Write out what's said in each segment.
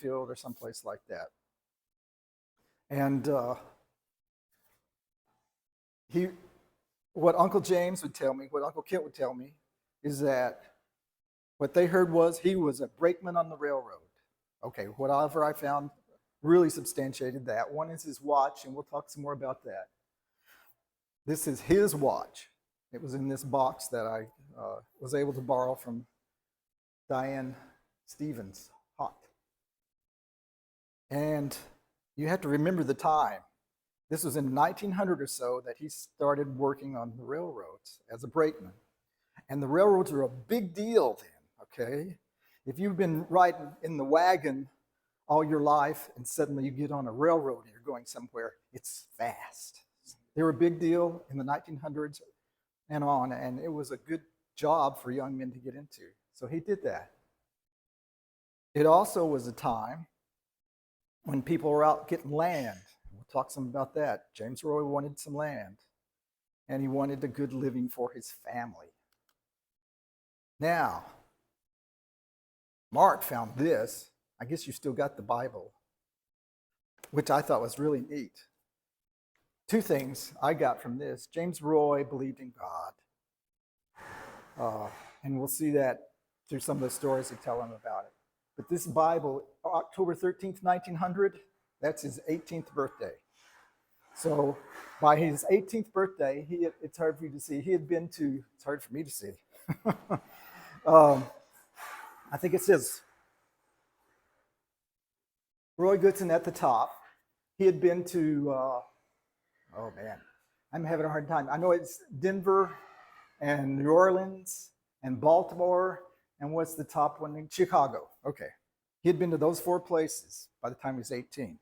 field or someplace like that. And what Uncle James would tell me, what Uncle Kent would tell me, is that what they heard was he was a brakeman on the railroad. Okay, whatever I found really substantiated that. One is his watch, and we'll talk some more about that. This is his watch. It was in this box that I was able to borrow from Diane Stevens, Hot. And you have to remember the time. This was in 1900 or so that he started working on the railroads as a brakeman. And the railroads were a big deal then, okay? If you've been riding in the wagon all your life and suddenly you get on a railroad and you're going somewhere, it's fast. They were a big deal in the 1900s and on, and it was a good job for young men to get into. So he did that. It also was a time when people were out getting land. We'll talk some about that. James Roy wanted some land, and he wanted a good living for his family. Now, Mark found this. I guess you still got the Bible, which I thought was really neat. Two things I got from this. James Roy believed in God. And we'll see that through some of the stories they tell him about it. But this Bible, October 13th, 1900, that's his 18th birthday. So by his 18th birthday, it's hard for you to see. It's hard for me to see. I think it says Roy Goodson at the top. He had been to, oh man, I'm having a hard time. I know it's Denver and New Orleans and Baltimore, and what's the top one? Chicago. Okay. He had been to those four places by the time he was 18.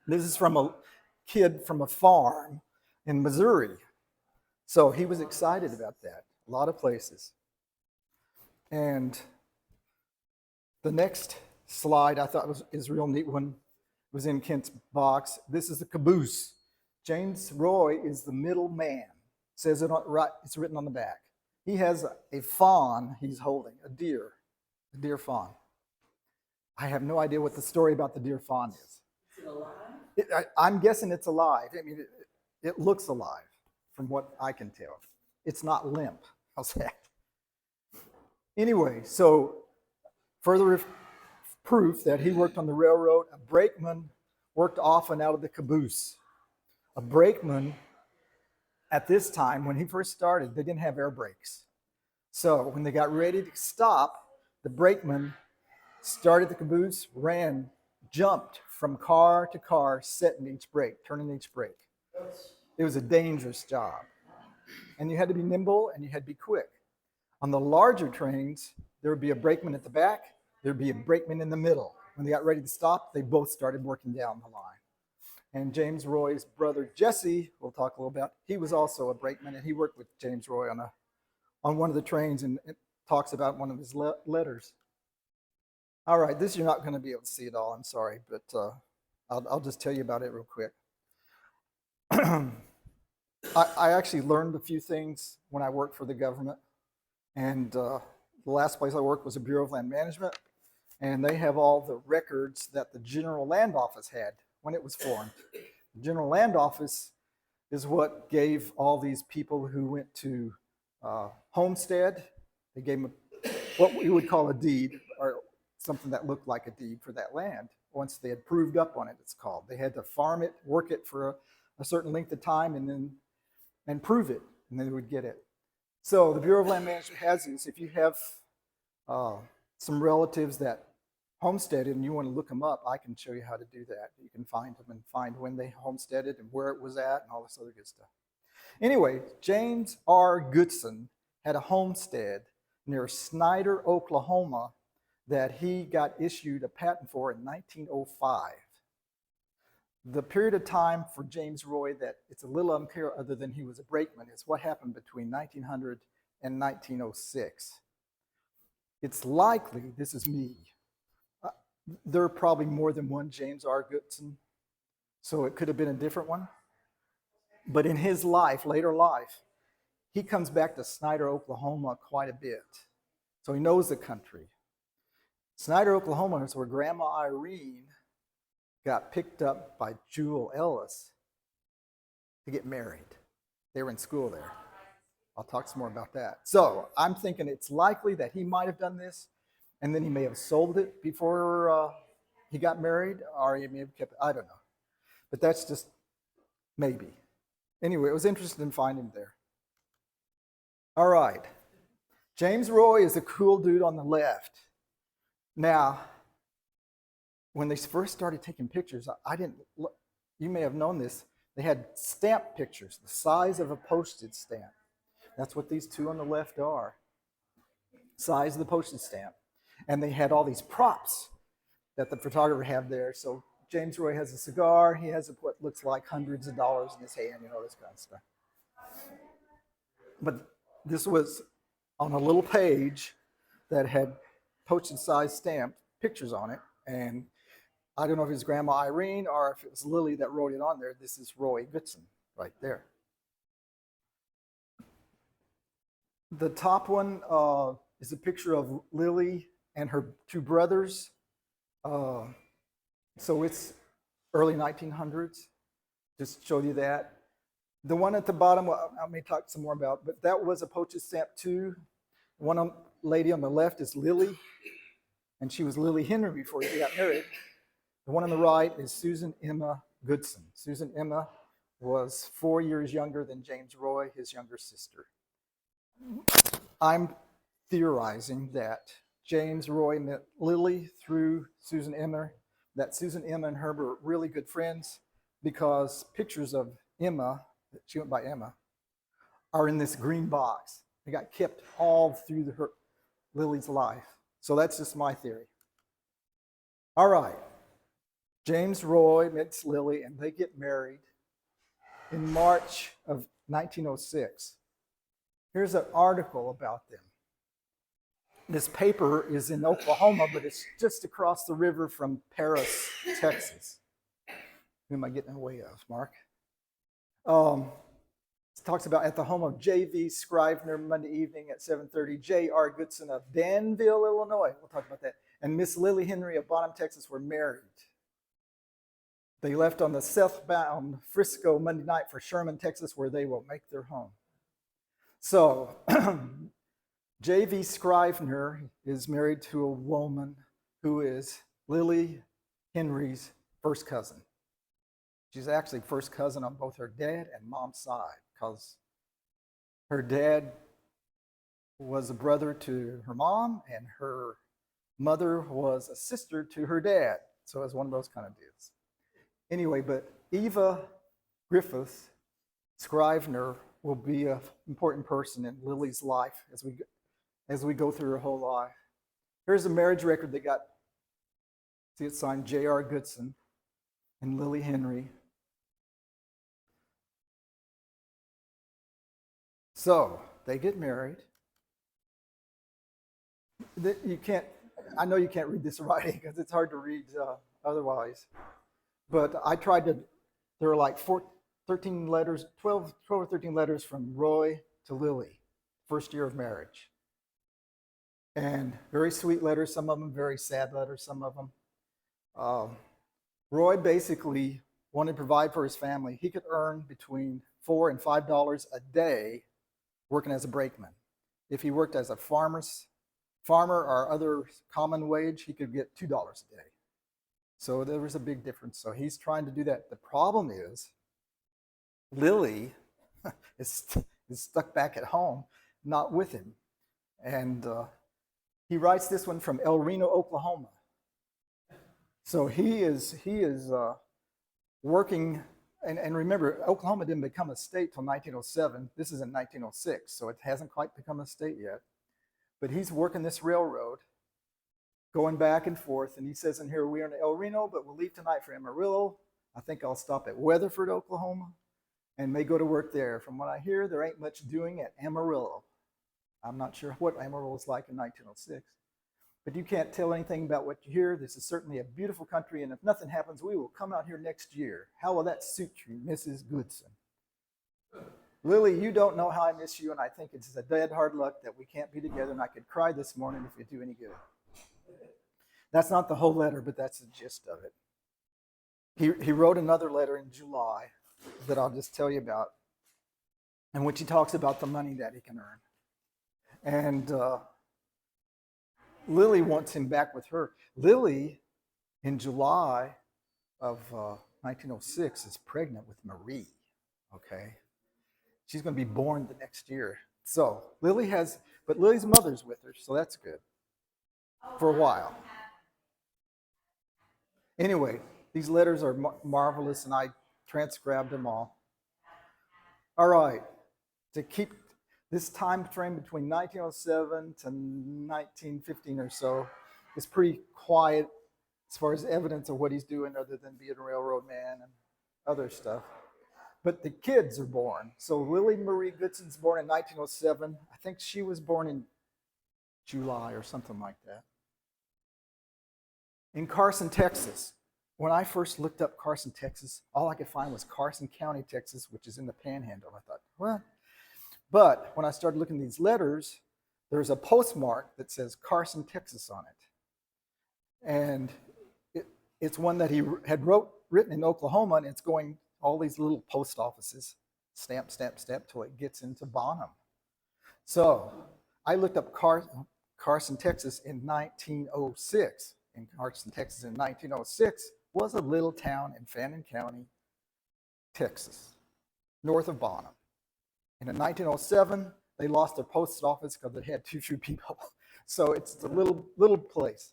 This is from a kid from a farm in Missouri. So he was excited about that. A lot of places. And the next slide I thought is a real neat one. It was in Kent's box. This is the caboose. James Roy is the middle man. It says it right, it's written on the back. He has a fawn he's holding, a deer fawn. I have no idea what the story about the deer fawn is. Is it alive? I'm guessing it's alive. I mean, it looks alive from what I can tell. It's not limp. How's that? Anyway, so further proof that he worked on the railroad. A brakeman worked often out of the caboose. A brakeman, at this time, when he first started, they didn't have air brakes. So when they got ready to stop, the brakeman started the caboose, jumped from car to car, setting each brake, turning each brake. It was a dangerous job. And you had to be nimble and you had to be quick. On the larger trains, there would be a brakeman at the back, there would be a brakeman in the middle. When they got ready to stop, they both started working down the line. And James Roy's brother Jesse, we'll talk a little about, he was also a brakeman, and he worked with James Roy on one of the trains, and it talks about one of his letters. All right, this you're not going to be able to see it all, I'm sorry, but I'll just tell you about it real quick. I actually learned a few things when I worked for the government, and the last place I worked was the Bureau of Land Management, and they have all the records that the General Land Office had when it was formed. The General Land Office is what gave all these people who went to homestead, they gave them what we would call a deed, or something that looked like a deed for that land. Once they had proved up on it, it's called. They had to farm it, work it for a certain length of time, and prove it, and then they would get it. So the Bureau of Land Management has these. If you have some relatives that homesteaded and you want to look them up, I can show you how to do that. You can find them and find when they homesteaded and where it was at and all this other good stuff. Anyway, James R. Goodson had a homestead near Snyder, Oklahoma, that he got issued a patent for in 1905. The period of time for James Roy that it's a little unclear other than he was a brakeman is what happened between 1900 and 1906. It's likely, this is me, there are probably more than one James R. Goodson, so it could have been a different one. But in his life, later life, he comes back to Snyder, Oklahoma quite a bit. So he knows the country. Snyder, Oklahoma is where Grandma Irene got picked up by Jewel Ellis to get married. They were in school there. I'll talk some more about that. So I'm thinking it's likely that he might have done this, and then he may have sold it before he got married, or he may have kept it. I don't know. But that's just maybe. Anyway, it was interesting to find him there. All right. James Roy is a cool dude on the left. Now, when they first started taking pictures, I didn't look, you may have known this, they had stamp pictures, the size of a postage stamp. That's what these two on the left are, size of the postage stamp. And they had all these props that the photographer had there. So James Roy has a cigar, he has what looks like hundreds of dollars in his hand, this kind of stuff. But this was on a little page that had postage-sized stamped pictures on it, and I don't know if it was Grandma Irene or if it was Lily that wrote it on there. This is Roy Goodson right there. The top one is a picture of Lily and her two brothers. So it's early 1900s, just to show you that. The one at the bottom, I may talk some more about, but that was a postage stamp too. One lady on the left is Lily, and she was Lily Henry before she got married. The one on the right is Susan Emma Goodson. Susan Emma was 4 years younger than James Roy, his younger sister. I'm theorizing that James Roy met Lily through Susan Emma, that Susan Emma and her were really good friends because pictures of Emma, she went by Emma, are in this green box. They got kept all through Lily's life. So that's just my theory. All right. James Roy meets Lily and they get married in March of 1906. Here's an article about them. This paper is in Oklahoma, but it's just across the river from Paris, Texas. Who am I getting in the way of, Mark? It talks about at the home of J.V. Scrivener Monday evening at 7:30, J.R. Goodson of Danville, Illinois. We'll talk about that. And Miss Lily Henry of Bonham, Texas were married. They left on the southbound Frisco Monday night for Sherman, Texas, where they will make their home. So J.V. Scrivener is married to a woman who is Lily Henry's first cousin. She's actually first cousin on both her dad and mom's side because her dad was a brother to her mom and her mother was a sister to her dad. So it's one of those kind of deals. Anyway, but Eva Griffith Scrivener will be an important person in Lily's life as we go through her whole life. Here's a marriage record that got, see it signed J.R. Goodson and Lily Henry. So they get married. I know you can't read this writing because it's hard to read otherwise. But I tried to, there were like 13 letters, 12 or 13 letters from Roy to Lily, first year of marriage. And very sweet letters, some of them very sad letters, some of them. Roy basically wanted to provide for his family. He could earn between $4 and $5 a day working as a brakeman. If he worked as a farmer or other common wage, he could get $2 a day. So there was a big difference. So he's trying to do that. The problem is Lily is stuck back at home, not with him. And he writes this one from El Reno, Oklahoma. So he is working, and remember, Oklahoma didn't become a state till 1907. This is in 1906, so it hasn't quite become a state yet. But he's working this railroad, going back and forth, and he says in here, we are in El Reno, but we'll leave tonight for Amarillo. I think I'll stop at Weatherford, Oklahoma, and may go to work there. From what I hear, there ain't much doing at Amarillo. I'm not sure what Amarillo was like in 1906. But you can't tell anything about what you hear. This is certainly a beautiful country, and if nothing happens, we will come out here next year. How will that suit you, Mrs. Goodson? Lily, you don't know how I miss you, and I think it's a dead hard luck that we can't be together, and I could cry this morning if you do any good. That's not the whole letter, but that's the gist of it. He wrote another letter in July that I'll just tell you about, in which he talks about the money that he can earn. And Lily wants him back with her. Lily, in July of 1906, is pregnant with Marie, okay? She's going to be born the next year. So but Lily's mother's with her, so that's good for a while. Anyway, these letters are marvelous, and I transcribed them all. All right, to keep this time frame between 1907 to 1915 or so is pretty quiet as far as evidence of what he's doing other than being a railroad man and other stuff. But the kids are born. So Lily Marie Goodson's born in 1907. I think she was born in July or something like that. In Carson, Texas. When I first looked up Carson, Texas, all I could find was Carson County, Texas, which is in the Panhandle. I thought, what? But when I started looking at these letters, there's a postmark that says Carson, Texas on it. And it's one that he had written in Oklahoma, and it's going all these little post offices, stamp, stamp, stamp, till it gets into Bonham. So I looked up Carson, Texas in 1906. And Carson, Texas in 1906 was a little town in Fannin County, Texas, north of Bonham. And in 1907, they lost their post office because it had too few people. So it's a little place.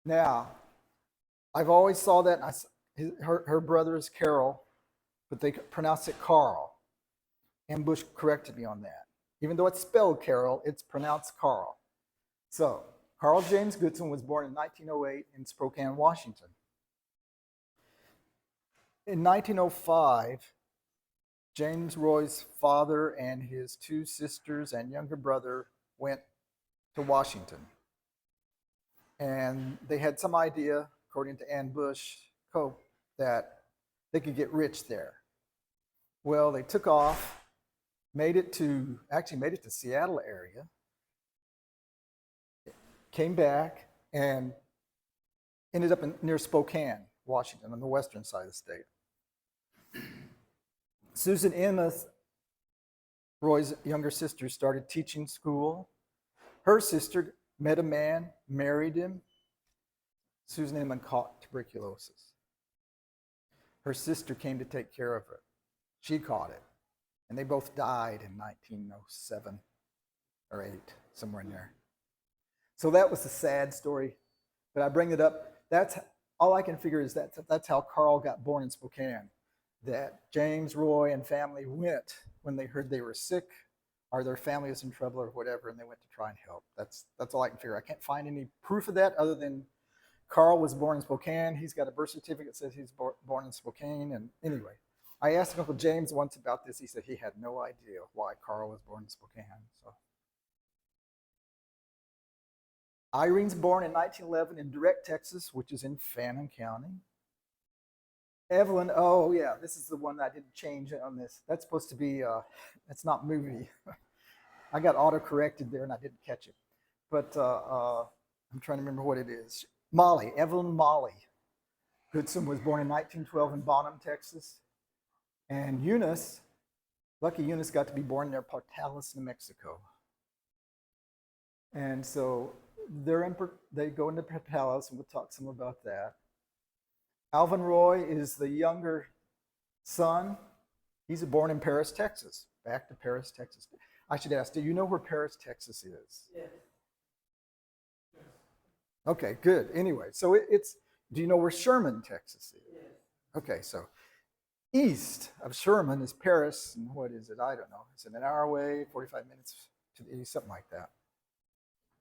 Now, I've always saw that, and her brother is Carol, but they pronounce it Carl. And Bush corrected me on that. Even though it's spelled Carol, it's pronounced Carl. So, Carl James Goodson was born in 1908 in Spokane, Washington. In 1905, James Roy's father and his two sisters and younger brother went to Washington. And they had some idea, according to Ann Bush Cope, that they could get rich there. Well, they took off, made it to Seattle area, came back, and ended up near Spokane, Washington, on the western side of the state. Susan Emeth, Roy's younger sister, started teaching school. Her sister met a man, married him. Susan Emeth caught tuberculosis. Her sister came to take care of her. She caught it. And they both died in 1907 or 8, somewhere in there. So that was a sad story, but I bring it up. That's all I can figure is that's how Carl got born in Spokane. That James, Roy, and family went when they heard they were sick or their family was in trouble or whatever, and they went to try and help. That's all I can figure. I can't find any proof of that other than Carl was born in Spokane. He's got a birth certificate that says he's born in Spokane. And anyway, I asked Uncle James once about this. He said he had no idea why Carl was born in Spokane. So Irene's born in 1911 in Direct, Texas, which is in Fannin County. Evelyn, oh yeah, this is the one that I didn't change on this. That's supposed to be, that's not movie. I got auto-corrected there and I didn't catch it. But I'm trying to remember what it is. Evelyn Molly Goodson was born in 1912 in Bonham, Texas. And lucky Eunice got to be born near Portales, New Mexico. And so they go into Portales, and we'll talk some about that. Alvin Roy is the younger son. He's born in Paris, Texas. Back to Paris, Texas. I should ask, do you know where Paris, Texas is? Yes. Okay, good. Anyway, so do you know where Sherman, Texas is? Yes. Okay, so east of Sherman is Paris, and what is it? I don't know. Is it an hour away, 45 minutes to the east, something like that.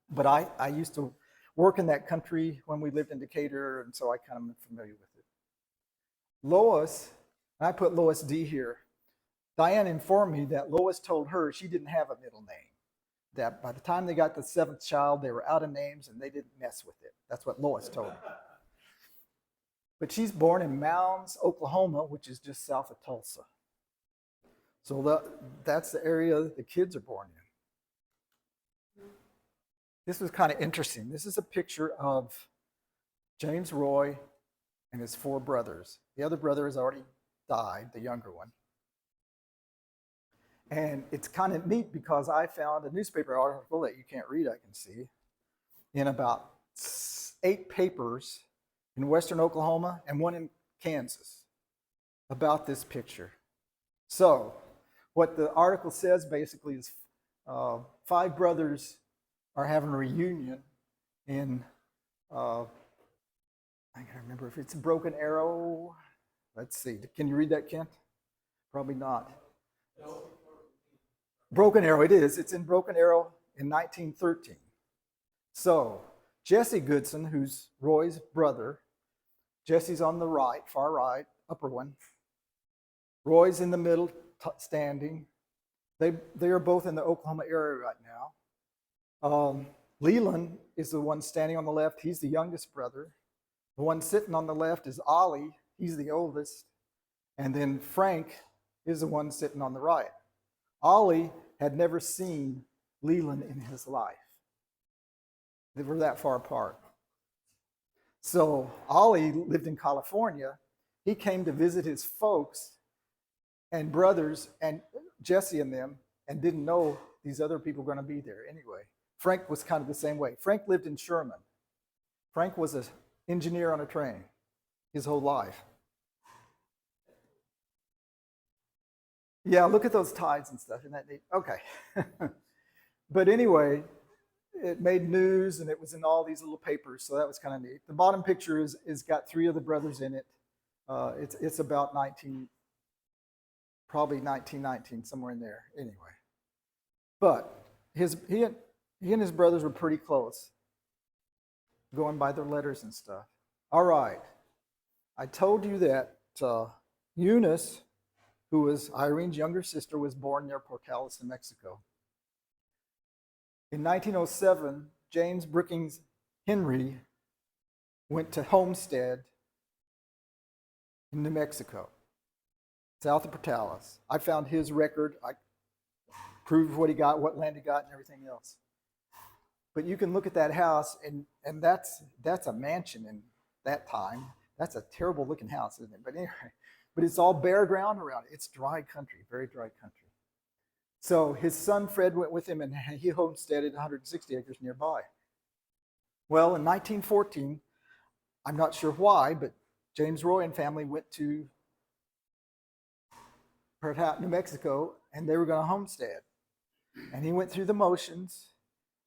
But I used to work in that country when we lived in Decatur, and so I kind of am familiar with it. Lois, and I put Lois D here. Diane informed me that Lois told her she didn't have a middle name. That by the time they got the 7th child, they were out of names and they didn't mess with it. That's what Lois told me. But she's born in Mounds, Oklahoma, which is just south of Tulsa. So that's the area that the kids are born in. This was kind of interesting. This is a picture of James Roy and his 4 brothers. The other brother has already died, the younger one. And it's kind of neat because I found a newspaper article that you can't read, I can see, in about 8 papers in western Oklahoma and 1 in Kansas about this picture. So what the article says basically is 5 brothers are having a reunion in, I can't remember if it's Broken Arrow. Let's see. Can you read that, Kent? Probably not. No. Broken Arrow, it is. It's in Broken Arrow in 1913. So Jesse Goodson, who's Roy's brother, Jesse's on the right, far right, upper one. Roy's in the middle, standing. They are both in the Oklahoma area right now. Leland is the one standing on the left. He's the youngest brother. The one sitting on the left is Ollie. He's the oldest. And then Frank is the one sitting on the right. Ollie had never seen Leland in his life. They were that far apart. So Ollie lived in California. He came to visit his folks and brothers and Jesse and them, and didn't know these other people were going to be there anyway. Frank was kind of the same way. Frank lived in Sherman. Frank was an engineer on a train his whole life. Yeah, look at those tides and stuff. Isn't that neat? Okay. But anyway, it made news and it was in all these little papers, so that was kind of neat. The bottom picture is got 3 of the brothers in it. It's about probably 1919, somewhere in there. Anyway, but he and his brothers were pretty close, going by their letters and stuff. All right, I told you that Eunice, who was Irene's younger sister, was born near Portales, New Mexico. In 1907, James Brookings Henry went to Homestead in New Mexico, south of Portales. I found his record. I proved what he got, what land he got, and everything else. But you can look at that house, and that's a mansion in that time. That's a terrible looking house, isn't it? But anyway, but it's all bare ground around it. It's dry country, very dry country. So his son Fred went with him, and he homesteaded 160 acres nearby. Well, in 1914, I'm not sure why, but James Roy and family went to New Mexico, and they were going to homestead. And he went through the motions.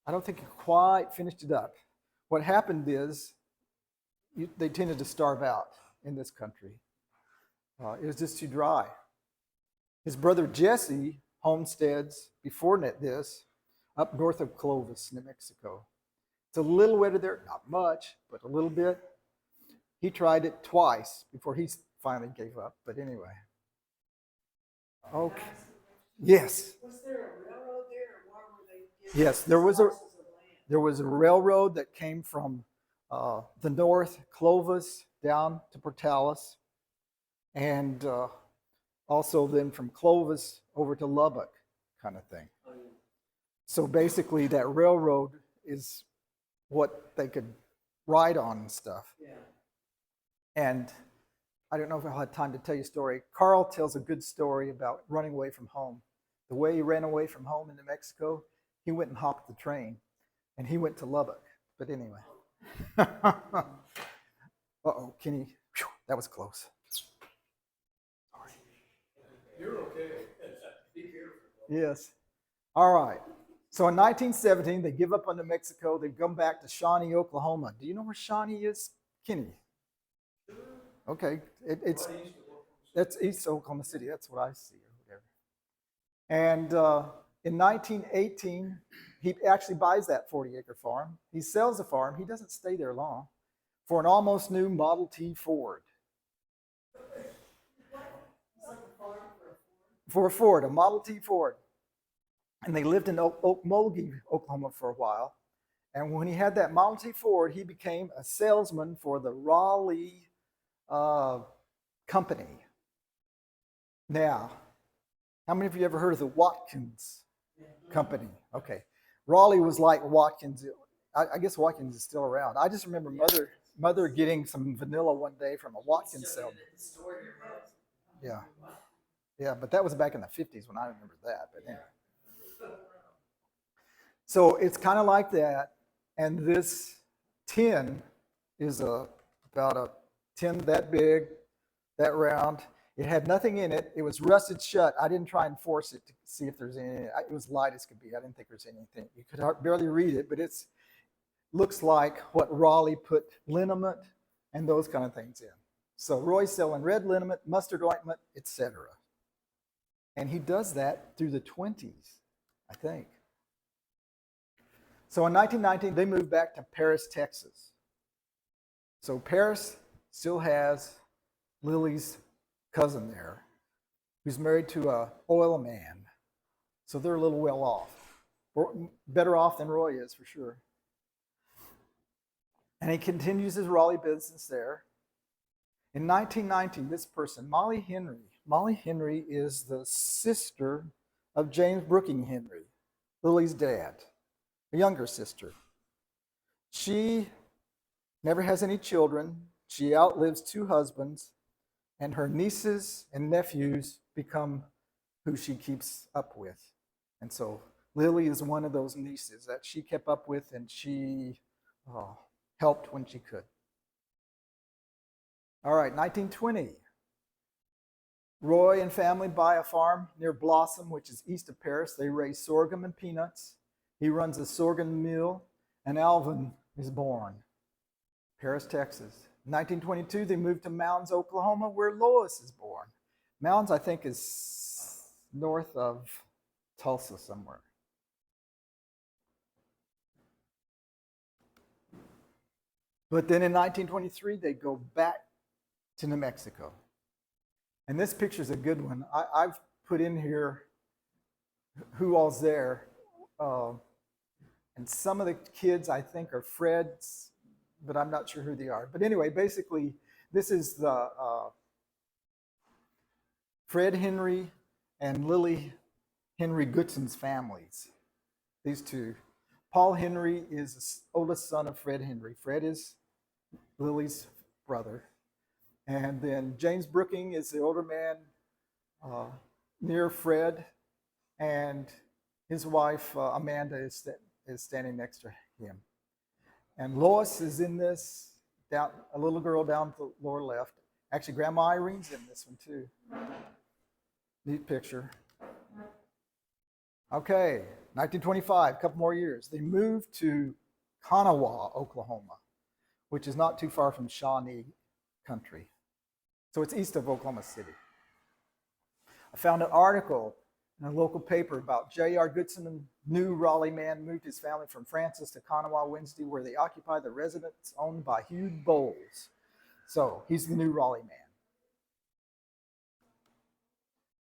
I don't think he quite finished it up. What happened is they tended to starve out in this country. It was just too dry. His brother Jesse homesteads before this up north of Clovis, New Mexico. It's a little wetter there, not much, but a little bit. He tried it twice before he finally gave up, but anyway. Okay. Yes. Was there a railroad there, or why were they giving Yes, there was parcels of land? there was a railroad that came from the north, Clovis, down to Portales, and also then from Clovis over to Lubbock, kind of thing. Oh, yeah. So basically, that railroad is what they could ride on and stuff. Yeah. And I don't know if I'll have time to tell you a story. Carl tells a good story about running away from home. The way he ran away from home in New Mexico, he went and hopped the train, and he went to Lubbock. But anyway. Uh-oh, Kenny, whew, that was close. Sorry. You're okay. Be careful. Yes. All right. So in 1917, they give up on New Mexico. They come back to Shawnee, Oklahoma. Do you know where Shawnee is, Kenny? Okay, that's East Oklahoma City. That's what I see or whatever. And in 1918, he actually buys that 40-acre farm. He sells the farm. He doesn't stay there long for an almost new Model T Ford. For a Ford, a Model T Ford. And they lived in Okmulgee, Oklahoma for a while. And when he had that Model T Ford, he became a salesman for the Raleigh company. Now, how many of you ever heard of the Watkins company? Okay. Raleigh was like Watkins I guess Watkins is still around. I just remember mother getting some vanilla one day from a Watkins salesman. Yeah. Yeah, but that was back in the 50s when I remember that. But anyway. So it's kind of like that. And this tin is about a tin that big, that round. It had nothing in it. It was rusted shut. I didn't try and force it to see if there's any. It was light as could be. I didn't think there's anything. You could barely read it, but it's looks like what Raleigh put liniment and those kind of things in. So Roy's selling red liniment, mustard ointment, etc. And he does that through the 20s, I think. So in 1919, they moved back to Paris, Texas. So Paris still has Lily's cousin there, who's married to an oil man. So they're a little well off. Better off than Roy is, for sure. And he continues his Raleigh business there. In 1919, this person, Molly Henry is the sister of James Brooking Henry, Lily's dad, a younger sister. She never has any children. She outlives 2 husbands, and her nieces and nephews become who she keeps up with. And so Lily is one of those nieces that she kept up with, and she helped when she could. All right, 1920. Roy and family buy a farm near Blossom, which is east of Paris. They raise sorghum and peanuts. He runs a sorghum mill, and Alvin is born. Paris, Texas. In 1922, they moved to Mounds, Oklahoma, where Lois is born. Mounds, I think, is north of Tulsa somewhere. But then in 1923, they go back to New Mexico. And this picture is a good one. I've put in here who all's there. And some of the kids, I think, are Fred's, but I'm not sure who they are. But anyway, basically, this is the Fred Henry and Lily Henry Goodson's families. These two. Paul Henry is the oldest son of Fred Henry. Fred is Lily's brother. And then James Brooking is the older man near Fred. And his wife, Amanda, is standing next to him. And Lois is in this, down, a little girl down the lower left. Actually, Grandma Irene's in this one too. Neat picture. Okay, 1925, a couple more years. They moved to Kanawha, Oklahoma, which is not too far from Shawnee country. So it's east of Oklahoma City. I found an article in a local paper about J.R. Goodson, a new Raleigh man, moved his family from Francis to Kanawha Wednesday, where they occupy the residence owned by Hugh Bowles. So he's the new Raleigh man.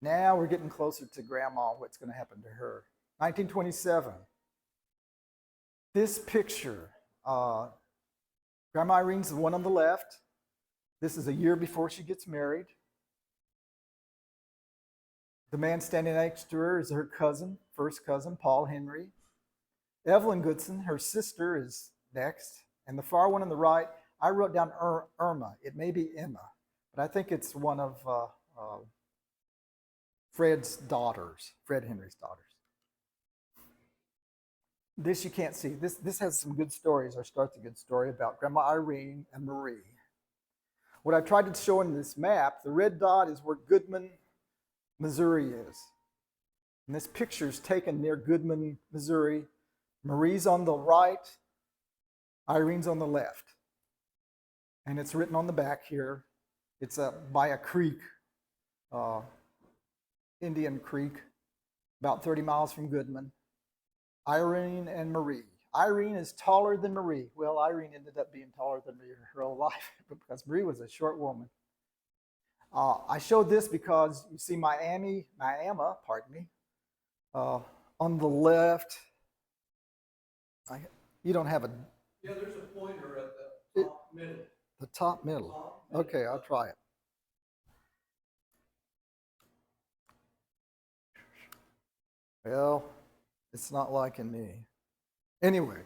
Now we're getting closer to Grandma, what's going to happen to her. 1927. This picture, Grandma Irene's the one on the left. This is a year before she gets married. The man standing next to her is her cousin, first cousin, Paul Henry. Evelyn Goodson, her sister, is next. And the far one on the right, I wrote down Irma. It may be Emma, but I think it's one of Fred's daughters, Fred Henry's daughters. This you can't see. This has some good stories, or starts a good story about Grandma Irene and Marie. What I've tried to show in this map, the red dot is where Goodman, Missouri is. And this picture is taken near Goodman, Missouri. Marie's on the right, Irene's on the left. And it's written on the back here. It's by a creek, Indian Creek, about 30 miles from Goodman. Irene and Marie. Irene is taller than Marie. Well, Irene ended up being taller than Marie her whole life because Marie was a short woman. I showed this because you see Miami, on the left. You don't have a... Yeah, there's a pointer at the top middle. The top middle. Okay, I'll try it. Well, it's not liking me. Anyway,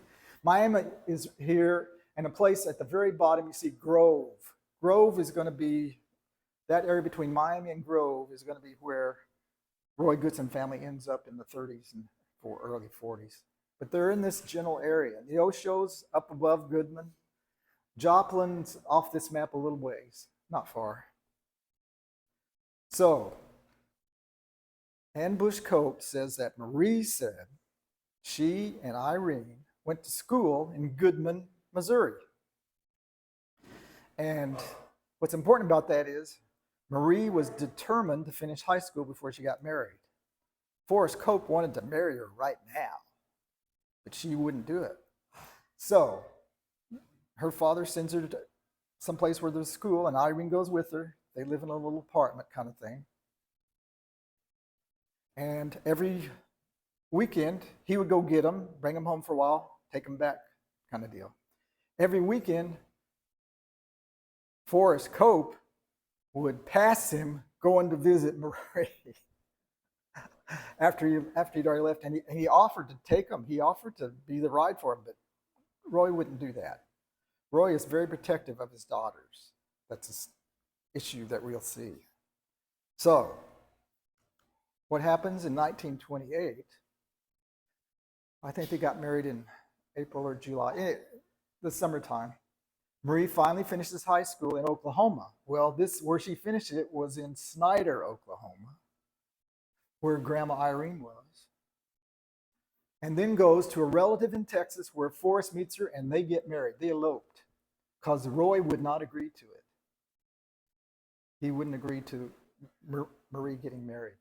Miami is here, and a place at the very bottom you see Grove. Grove is going to be, that area between Miami and Grove is going to be where Roy Goodson family ends up in the 30s and early 40s. But they're in this general area. The Osho's up above Goodman. Joplin's off this map a little ways, not far. So, Ann Bush Cope says that Marie said she and Irene went to school in Goodman, Missouri. And what's important about that is Marie was determined to finish high school before she got married. Forrest Cope wanted to marry her right now, but she wouldn't do it. So her father sends her to someplace where there's school, and Irene goes with her. They live in a little apartment kind of thing. And every weekend, he would go get them, bring them home for a while, take them back kind of deal. Every weekend, Forrest Cope would pass him going to visit Marie after he'd already left. And he offered to take him. He offered to be the ride for him, but Roy wouldn't do that. Roy is very protective of his daughters. That's an issue that we'll see. So, what happens in 1928, I think they got married in April or July, the summertime. Marie finally finishes high school in Oklahoma. Well, where she finished it was in Snyder, Oklahoma, where Grandma Irene was. And then goes to a relative in Texas where Forrest meets her and they get married. They eloped because Roy would not agree to it. He wouldn't agree to Marie getting married.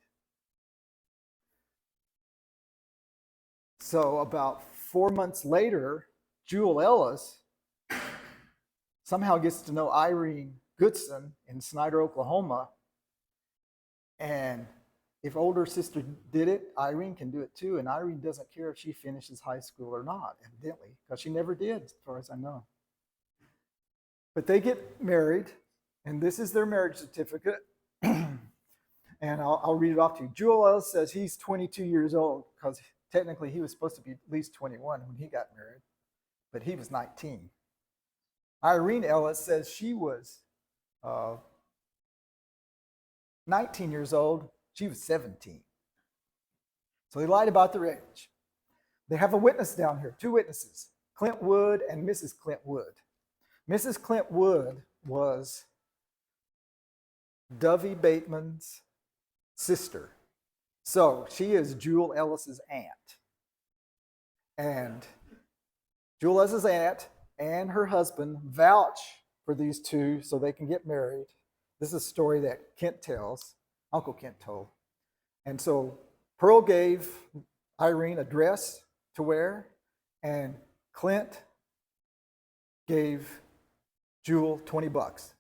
So about 4 months later, Jewel Ellis somehow gets to know Irene Goodson in Snyder, Oklahoma. And if older sister did it, Irene can do it too. And Irene doesn't care if she finishes high school or not, evidently, because she never did, as far as I know. But they get married, and this is their marriage certificate. And I'll read it off to you. Jewel Ellis says he's 22 years old, because technically he was supposed to be at least 21 when he got married, but he was 19. Irene Ellis says she was 19 years old. She was 17. So they lied about their age. They have a witness down here, 2 witnesses, Clint Wood and Mrs. Clint Wood. Mrs. Clint Wood was Dovey Bateman's sister. So she is Jewel Ellis's aunt. And Jewel Ellis's aunt and her husband vouch for these two so they can get married. This is a story that Kent tells, Uncle Kent told. And so Pearl gave Irene a dress to wear, and Clint gave Jewel $20.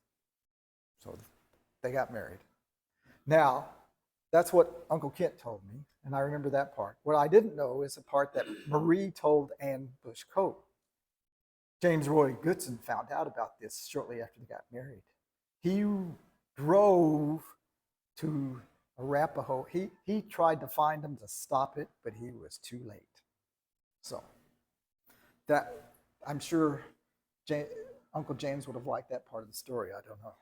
So they got married. Now, that's what Uncle Kent told me, and I remember that part. What I didn't know is the part that Marie told Ann Bush Cope. James Roy Goodson found out about this shortly after they got married. He drove to Arapahoe. He tried to find them to stop it, but he was too late. So that, I'm sure Uncle James would have liked that part of the story. I don't know.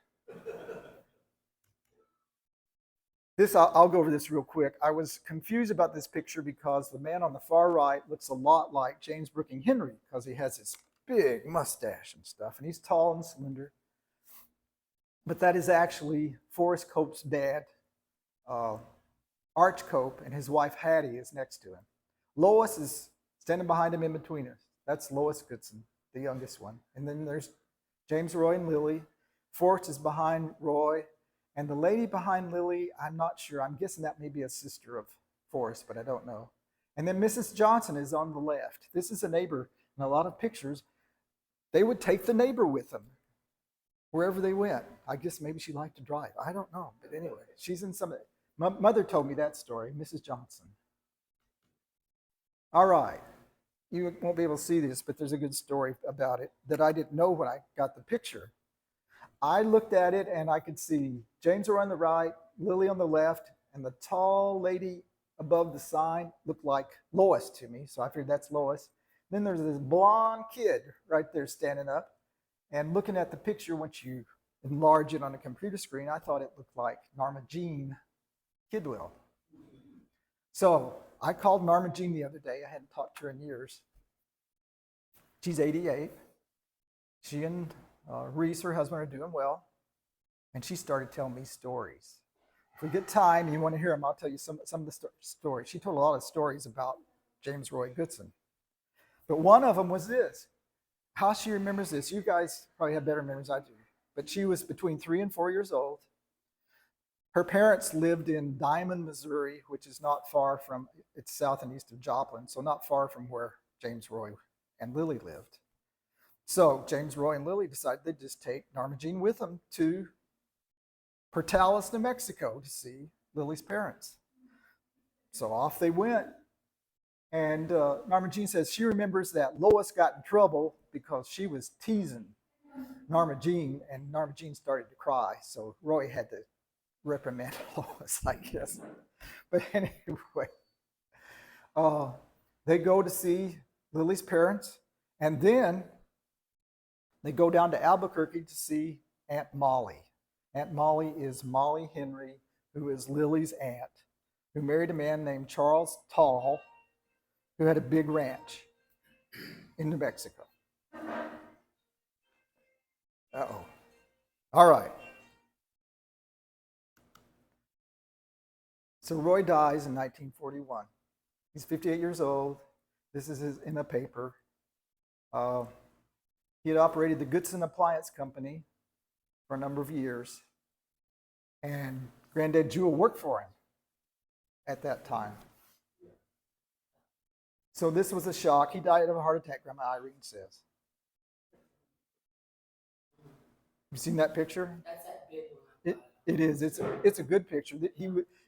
I'll go over this real quick. I was confused about this picture because the man on the far right looks a lot like James Brooking Henry because he has this big mustache and stuff, and he's tall and slender. But that is actually Forrest Cope's dad, Arch Cope, and his wife Hattie is next to him. Lois is standing behind him in between us. That's Lois Goodson, the youngest one. And then there's James, Roy, and Lily. Forrest is behind Roy. And the lady behind Lily, I'm not sure. I'm guessing that may be a sister of Forrest, but I don't know. And then Mrs. Johnson is on the left. This is a neighbor. In a lot of pictures, they would take the neighbor with them wherever they went. I guess maybe she liked to drive. I don't know. But anyway, she's in some of it. My mother told me that story, Mrs. Johnson. All right. You won't be able to see this, but there's a good story about it that I didn't know when I got the picture. I looked at it and I could see James Roy on the right, Lily on the left, and the tall lady above the sign looked like Lois to me. So I figured that's Lois. Then there's this blonde kid right there standing up. And looking at the picture, once you enlarge it on a computer screen, I thought it looked like Norma Jean Kidwell. So I called Norma Jean the other day. I hadn't talked to her in years. She's 88. She and Reese, her husband, are doing well. And she started telling me stories. If we get time, you want to hear them, I'll tell you some of the stories. She told a lot of stories about James Roy Goodson. But one of them was this. How she remembers this. You guys probably have better memories than I do. But she was between 3 and 4 years old. Her parents lived in Diamond, Missouri, which is not far from, it's south and east of Joplin, so not far from where James Roy and Lily lived. So James Roy and Lily decided they'd just take Norma Jean with them to Portales, New Mexico to see Lily's parents. So off they went. And Norma Jean says she remembers that Lois got in trouble because she was teasing Norma Jean, and Norma Jean started to cry. So Roy had to reprimand Lois, I guess. But anyway, they go to see Lily's parents, and then they go down to Albuquerque to see Aunt Molly. Aunt Molly is Molly Henry, who is Lily's aunt, who married a man named Charles Tall, who had a big ranch in New Mexico. Uh-oh. All right. So Roy dies in 1941. He's 58 years old. This is in a paper. He had operated the Goodson Appliance Company for a number of years. And Granddad Jewel worked for him at that time. So this was a shock. He died of a heart attack, Grandma Irene says. You seen that picture? That's that big one. It is. It's a good picture.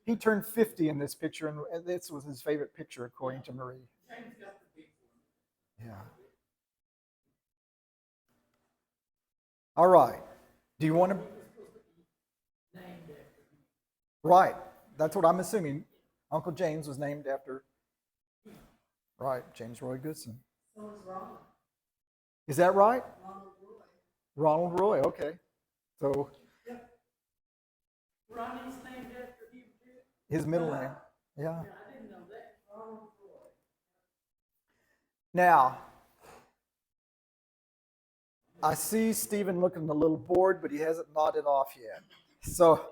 He turned 50 in this picture, and this was his favorite picture, according to Marie. Yeah. All right. Do you want to? Right. That's what I'm assuming. Uncle James was named after. Right, James Roy Goodson. So was Ronald. Is that right? Ronald Roy. Ronald Roy. Okay. So. Yep. Ronnie's named after him too. His middle name. Yeah. Yeah, I didn't know that. Ronald Roy. Now, I see Stephen looking a little bored, but he hasn't nodded off yet. So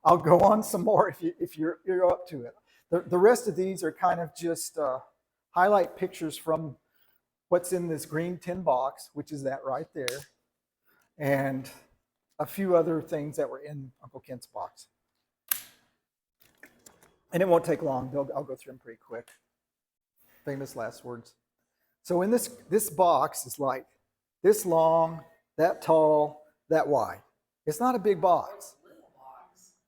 I'll go on some more if you're up to it. The rest of these are kind of just highlight pictures from what's in this green tin box, which is that right there, and a few other things that were in Uncle Kent's box. And it won't take long. I'll go through them pretty quick. Famous last words. So in this box is like this long, that tall, that wide. It's not a big box.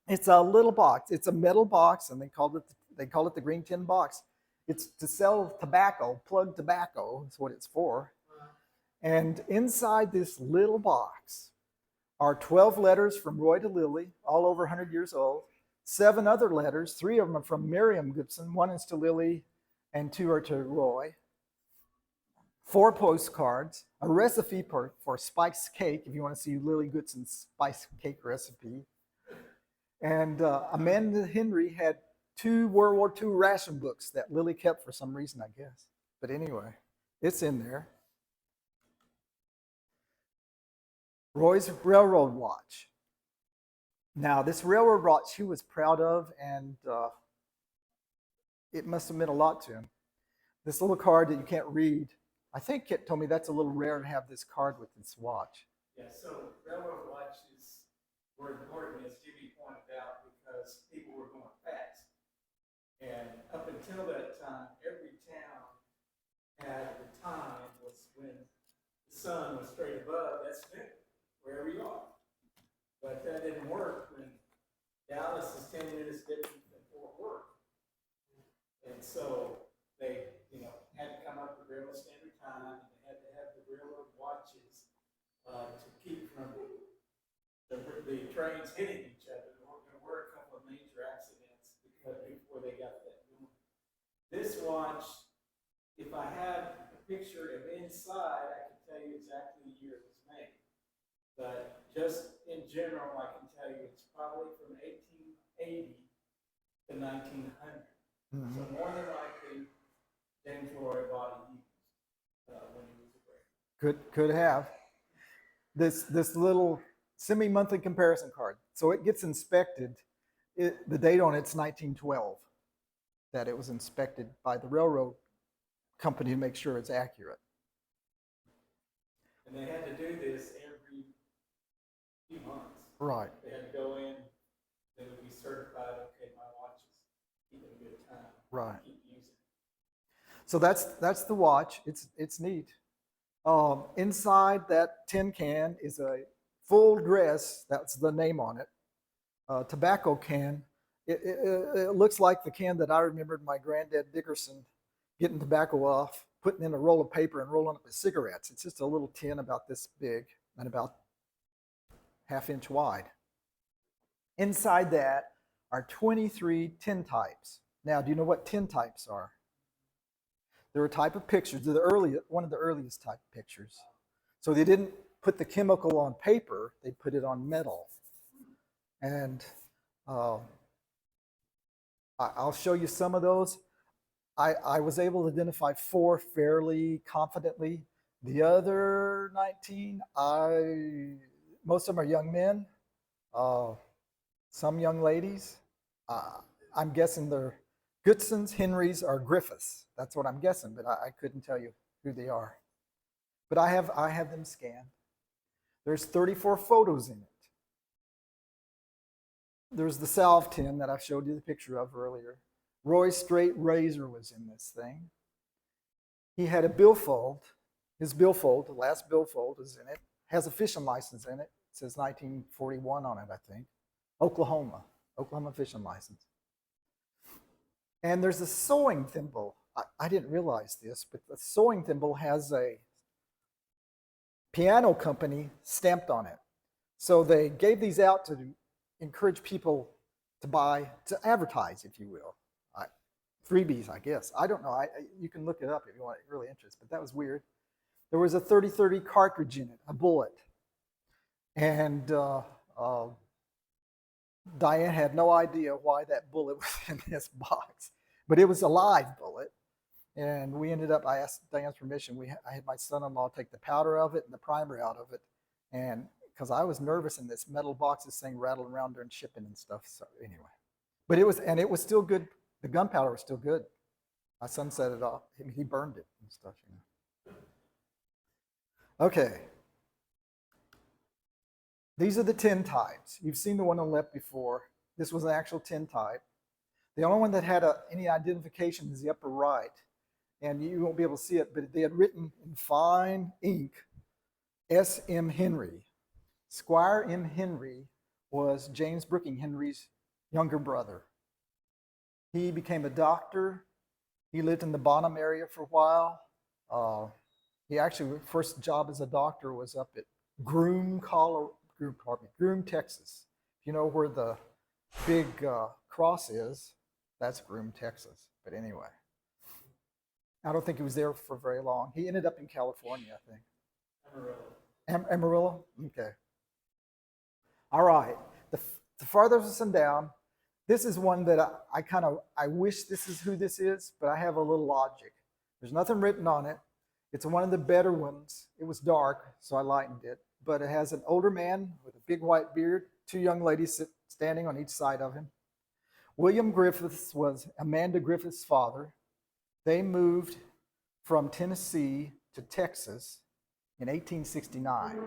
It's a little box. It's a metal box, and they call it the green tin box. It's to sell tobacco, plug tobacco is what it's for. And inside this little box are 12 letters from Roy to Lily, all over 100 years old. 7 other letters, 3 of them are from Miriam Goodson. 1 is to Lily, and 2 are to Roy. 4 postcards, a recipe for spice cake, if you want to see Lily Goodson's spice cake recipe. And Amanda Henry had 2 World War II ration books that Lily kept for some reason, I guess. But anyway, it's in there. Roy's railroad watch. Now, this railroad watch he was proud of, and it must have meant a lot to him. This little card that you can't read, I think Kit told me that's a little rare to have this card with this watch. Yeah, so railroad watches were important, as Jimmy pointed out, because people were going fast. And up until that time, every town had the time was when the sun was straight above, that's noon, wherever you are. But that didn't work when Dallas is 10 minutes different than Fort Worth. And so they, had to come up with railroad standard time, and they had to have the railroad watches to keep from the trains hitting each other. There were a couple of major accidents before they got that going. This watch, if I had a picture of inside, I can tell you exactly the year it was made. But just in general, I can tell you it's probably from 1880 to 1900. So more than likely, James Roy bought it used when he was a brakeman. Could have. This little semi-monthly comparison card. So it gets inspected. The date on it's 1912 that it was inspected by the railroad company to make sure it's accurate. And they had to do this every few months. Right. They had to go in, they would be certified, okay, my watch is keeping a good time. Right. Keep using it. So that's the watch. It's neat. Inside that tin can is a full dress. That's the name on it. Tobacco can. It looks like the can that I remembered my granddad Dickerson getting tobacco off, putting in a roll of paper and rolling up his cigarettes. It's just a little tin about this big and about half-inch wide. Inside that are 23 tin types. Now, do you know what tin types are? They're a type of pictures. They're one of the earliest type of pictures. So they didn't put the chemical on paper, they put it on metal. And I'll show you some of those. I was able to identify 4 fairly confidently. The other 19, most of them are young men, some young ladies. I'm guessing they're Goodsons, Henrys, or Griffiths. That's what I'm guessing, but I couldn't tell you who they are. But I have them scanned. There's 34 photos in it. There's the salve tin that I showed you the picture of earlier. Roy's straight razor was in this thing. He had a billfold. His billfold, the last billfold is in it. Has a fishing license in it. It says 1941 on it, I think. Oklahoma fishing license. And there's a sewing thimble. I didn't realize this, but the sewing thimble has a piano company stamped on it. So they gave these out to encourage people to buy, to advertise, if you will. Freebies, I guess. I don't know. You can look it up if you want, really interested, but that was weird. There was a 30-30 cartridge in it, a bullet. And Diane had no idea why that bullet was in this box, but it was a live bullet. And we ended up, I asked Diane's permission, I had my son-in-law take the powder of it and the primer out of it. And because I was nervous in this metal box, this thing rattled around during shipping and stuff. So anyway, but it was still good. The gunpowder was still good. My son set it off. He burned it and stuff. Okay. These are the tin types. You've seen the one on the left before. This was an actual tin type. The only one that had any identification is the upper right. And you won't be able to see it, but they had written in fine ink, S.M. Henry. Squire M. Henry was James Brooking Henry's younger brother. He became a doctor. He lived in the Bonham area for a while. He actually, first job as a doctor was up at Groom, Texas. If you know where the big cross is, that's Groom, Texas. But anyway, I don't think he was there for very long. He ended up in California, I think. Amarillo. Amarillo? Okay. All right. The farthest one down, this is one that I wish this is who this is, but I have a little logic. There's nothing written on it. It's one of the better ones. It was dark, so I lightened it. But it has an older man with a big white beard, 2 young ladies standing on each side of him. William Griffiths was Amanda Griffiths' father. They moved from Tennessee to Texas in 1869.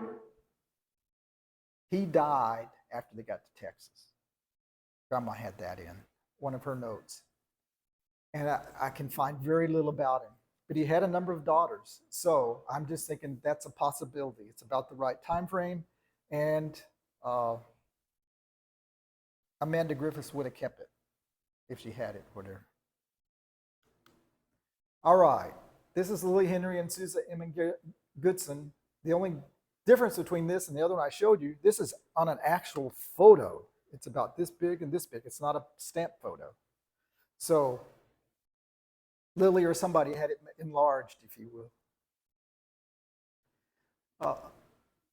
He died after they got to Texas. Grandma had that in one of her notes. And I can find very little about him. But he had a number of daughters. So I'm just thinking that's a possibility. It's about the right time frame. And Amanda Griffiths would have kept it if she had it with her. All right. This is Lily Henry and Susan M. Goodson. The only difference between this and the other one I showed you, this is on an actual photo. It's about this big and this big. It's not a stamp photo. So Lily or somebody had it enlarged, if you will.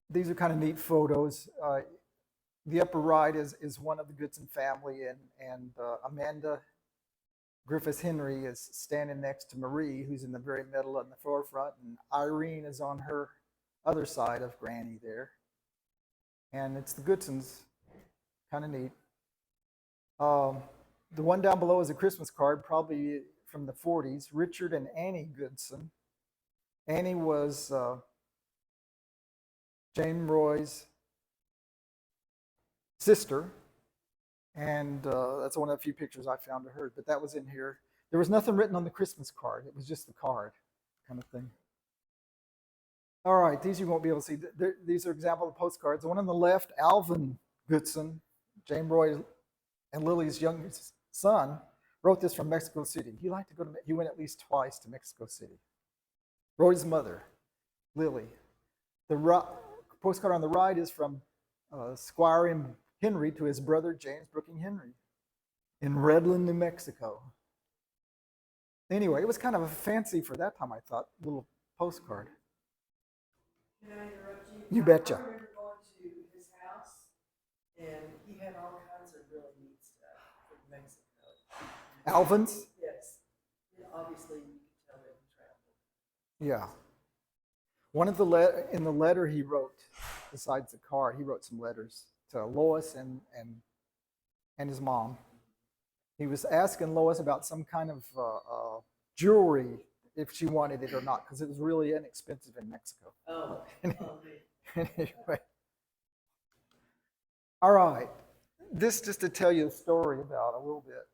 These are kind of neat photos. The upper right is one of the Goodson family, and Amanda Griffiths Henry is standing next to Marie, who's in the very middle in the forefront, and Irene is on her other side of Granny there. And it's the Goodsons, kind of neat. The one down below is a Christmas card, probably from the 40s. Richard and Annie Goodson. Annie was James Roy's sister, and that's one of the few pictures I found of her, but that was in here. There was nothing written on the Christmas card. It was just the card kind of thing. All right, these you won't be able to see. These are example of postcards. The one on the left, Alvin Goodson, James Roy and Lily's youngest son, wrote this from Mexico City. He liked to go to, he went at least twice to Mexico City. Roy's mother, Lily. The postcard on the right is from Squire M. Henry to his brother James Brooking Henry in Redland, New Mexico. Anyway, it was kind of a fancy for that time, I thought, little postcard. Can I interrupt you? You betcha. I remember going to his house, and he had all kinds of really neat stuff from Mexico. Alvin's? Yes. And obviously, you can tell that he traveled. Yeah. One of the in the letter he wrote, besides the card, he wrote some letters to Lois and his mom. He was asking Lois about some kind of jewelry, if she wanted it or not, because it was really inexpensive in Mexico. Oh, Anyway. All right. This just to tell you a story about a little bit.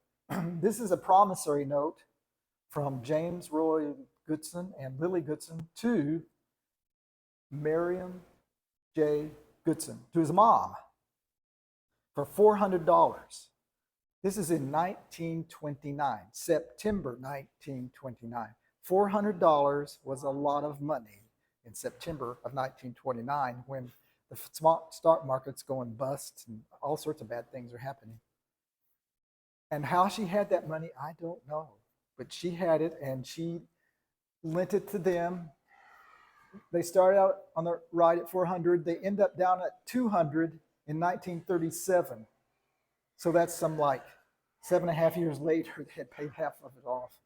This is a promissory note from James Roy Goodson and Lily Goodson to Miriam J. Goodson, to his mom, for $400. This is in 1929, September 1929. $400 was a lot of money in September of 1929 when the stock market's going bust and all sorts of bad things are happening. And how she had that money, I don't know. But she had it and she lent it to them. They started out on the right at 400. They end up down at 200 in 1937. So that's some like 7.5 years later, they had paid half of it off.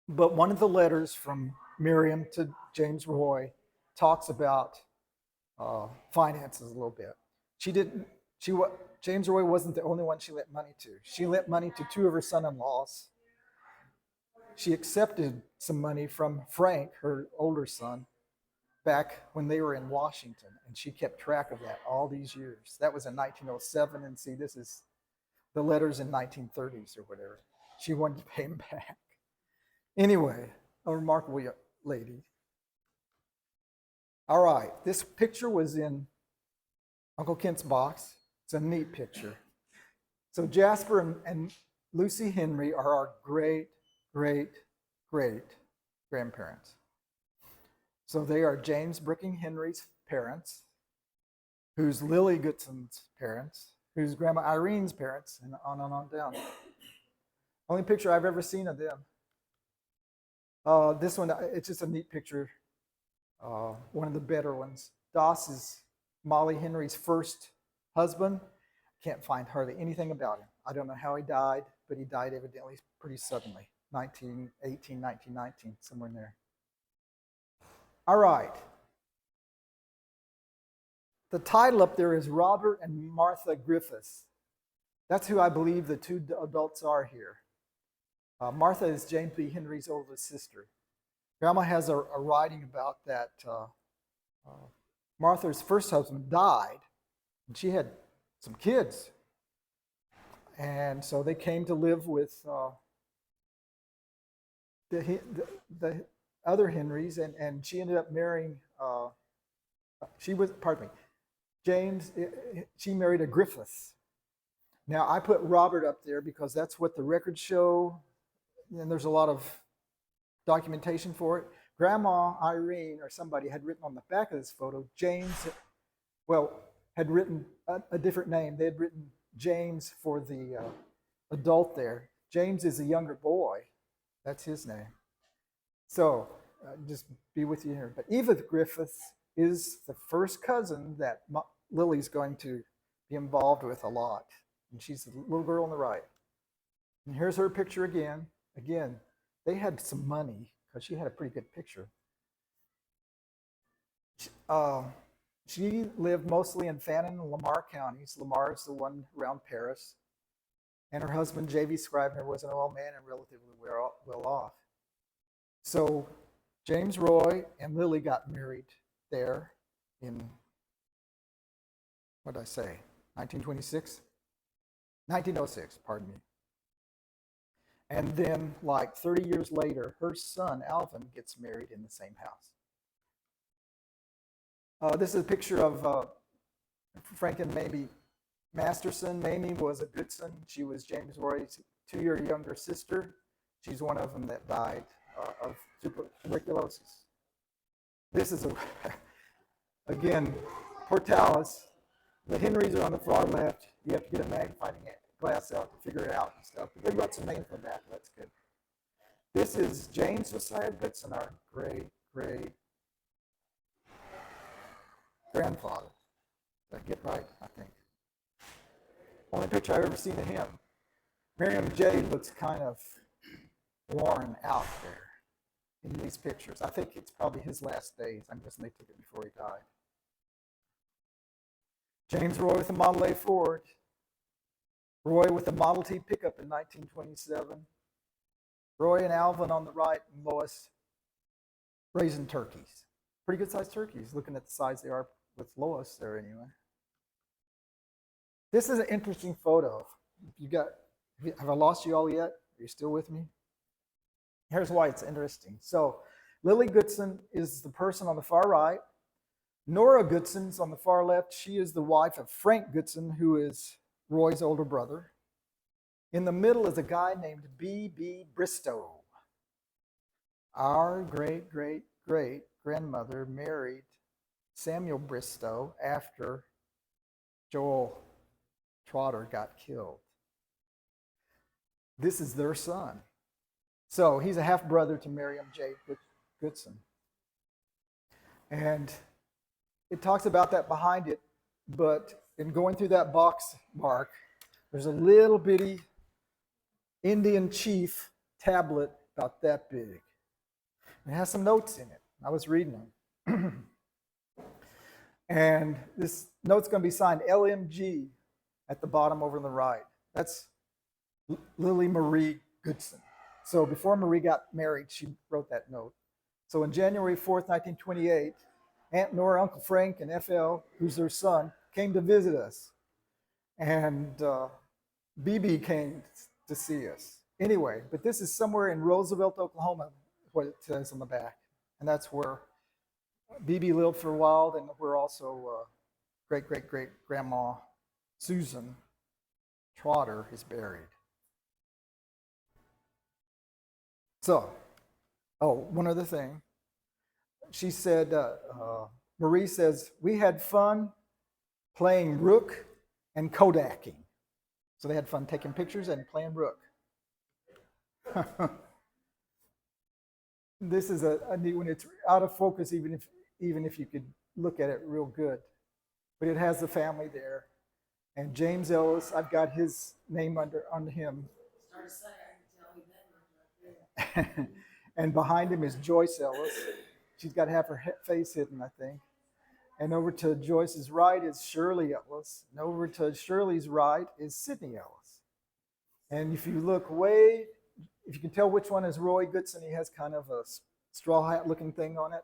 But one of the letters from Miriam to James Roy talks about finances a little bit. James Roy wasn't the only one she lent money to. She lent money to 2 of her son-in-laws. She accepted some money from Frank, her older son, back when they were in Washington, and she kept track of that all these years. That was in 1907, and see, this is the letters in 1930s or whatever. She wanted to pay him back. Anyway, a remarkable lady. All right, this picture was in Uncle Kent's box. It's a neat picture. So Jasper and Lucy Henry are our great, great, great grandparents. So they are James Brooking Henry's parents, who's Lily Goodson's parents, who's Grandma Irene's parents, and on down. Only picture I've ever seen of them. This one, it's just a neat picture. One of the better ones. Doss is Molly Henry's first husband. Can't find hardly anything about him. I don't know how he died, but he died evidently pretty suddenly. 1918, 1919, somewhere in there. All right. The title up there is Robert and Martha Griffiths. That's who I believe the 2 adults are here. Martha is James B. Henry's oldest sister. Grandma has a writing about that. Martha's first husband died, and she had some kids. And so they came to live with the other Henrys, and she ended up marrying, James, she married a Griffith. Now, I put Robert up there because that's what the records show, and there's a lot of documentation for it. Grandma Irene or somebody had written on the back of this photo, James, had written a different name. They had written James for the adult there. James is a younger boy. That's his name. So just be with you here. But Edith Griffith is the first cousin that Lily's going to be involved with a lot. And she's the little girl on the right. And here's her picture again. Again, they had some money because she had a pretty good picture. She lived mostly in Fannin and Lamar counties. Lamar is the one around Paris. And her husband, J.V. Scribner, was an old man and relatively well off. So James Roy and Lily got married there in, what did I say, 1926? 1906, pardon me. And then, like 30 years later, her son, Alvin, gets married in the same house. This is a picture of Frank and Mamie Masterson. Mamie was a Goodson. She was James Roy's 2-year younger sister. She's one of them that died of tuberculosis. This is, again, Portalis. The Henrys are on the far left. You have to get a magnifying glass out to figure it out and stuff. But they got some names on that. That's good. This is James Josiah Goodson, our great grandfather. Did I get right? I think. Only picture I've ever seen of him. Miriam J. looks kind of worn out there in these pictures. I think it's probably his last days. I'm guessing they took it before he died. James Roy with a Model A Ford. Roy with a Model T pickup in 1927. Roy and Alvin on the right, and Lois raising turkeys. Pretty good sized turkeys, looking at the size they are with Lois there anyway. This is an interesting photo. Have I lost you all yet? Are you still with me? Here's why it's interesting. So Lily Goodson is the person on the far right. Nora Goodson's on the far left. She is the wife of Frank Goodson, who is Roy's older brother. In the middle is a guy named B.B. Bristow. Our great-great-great-grandmother married Samuel Bristow after Joel Trotter got killed. This is their son. So he's a half-brother to Miriam J. Goodson. And it talks about that behind it, but in going through that box mark, there's a little bitty Indian chief tablet about that big. It has some notes in it. I was reading them. And this note's going to be signed LMG at the bottom over on the right. That's Lily Marie Goodson. So before Marie got married, she wrote that note. So on January 4th, 1928, Aunt Nora, Uncle Frank, and FL, who's their son, came to visit us. And BB came to see us. Anyway, but this is somewhere in Roosevelt, Oklahoma, what it says on the back. And that's where BB lived for a while, and where also great-great-great-grandma Susan Trotter is buried. So, one other thing. She said, Marie says, we had fun playing rook and Kodaking. So they had fun taking pictures and playing rook. This is a neat one. It's out of focus, even if you could look at it real good. But it has the family there. And James Ellis, I've got his name under him. Start a site, I can tell you that. And behind him is Joyce Ellis. She's got half her face hidden, I think. And over to Joyce's right is Shirley Ellis. And over to Shirley's right is Sidney Ellis. And if you look if you can tell which one is Roy Goodson, he has kind of a straw hat looking thing on it.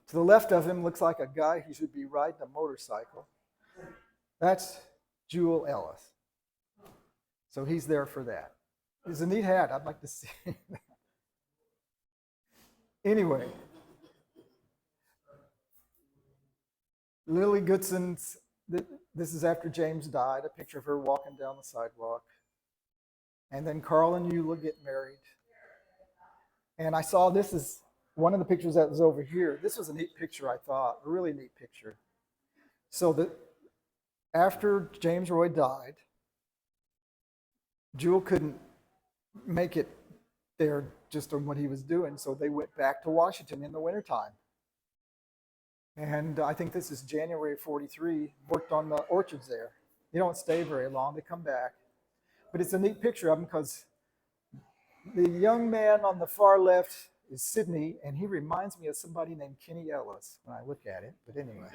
To the left of him looks like a guy who should be riding a motorcycle. That's Jewel Ellis. So he's there for that. It's a neat hat. I'd like to see that. Anyway, Lily Goodson's, this is after James died, a picture of her walking down the sidewalk. And then Carl and Eula get married. And I saw this is one of the pictures that was over here. This was a neat picture, I thought, a really neat picture. So after James Roy died, Jewel couldn't make it there just on what he was doing. So they went back to Washington in the wintertime. And I think this is January of 43, worked on the orchards there. They don't stay very long, they come back. But it's a neat picture of them because the young man on the far left is Sidney, and he reminds me of somebody named Kenny Ellis when I look at it. But anyway.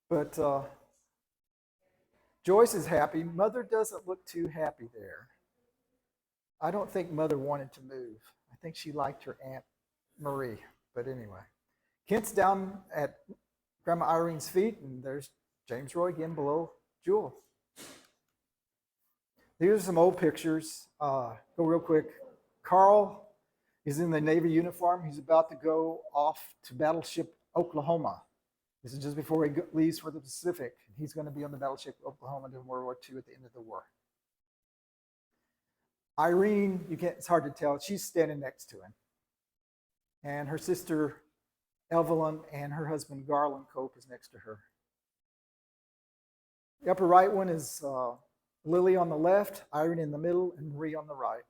But Joyce is happy. Mother doesn't look too happy there. I don't think Mother wanted to move. I think she liked her Aunt Marie. But anyway. Kent's down at Grandma Irene's feet, and there's James Roy again below Jewel. These are some old pictures. Go real quick. Carl is in the Navy uniform. He's about to go off to Battleship Oklahoma. This is just before he leaves for the Pacific. He's going to be on the Battleship Oklahoma during World War II at the end of the war. Irene, it's hard to tell. She's standing next to him. And her sister Evelyn and her husband Garland Cope is next to her. The upper right one is Lily on the left, Irene in the middle, and Marie on the right.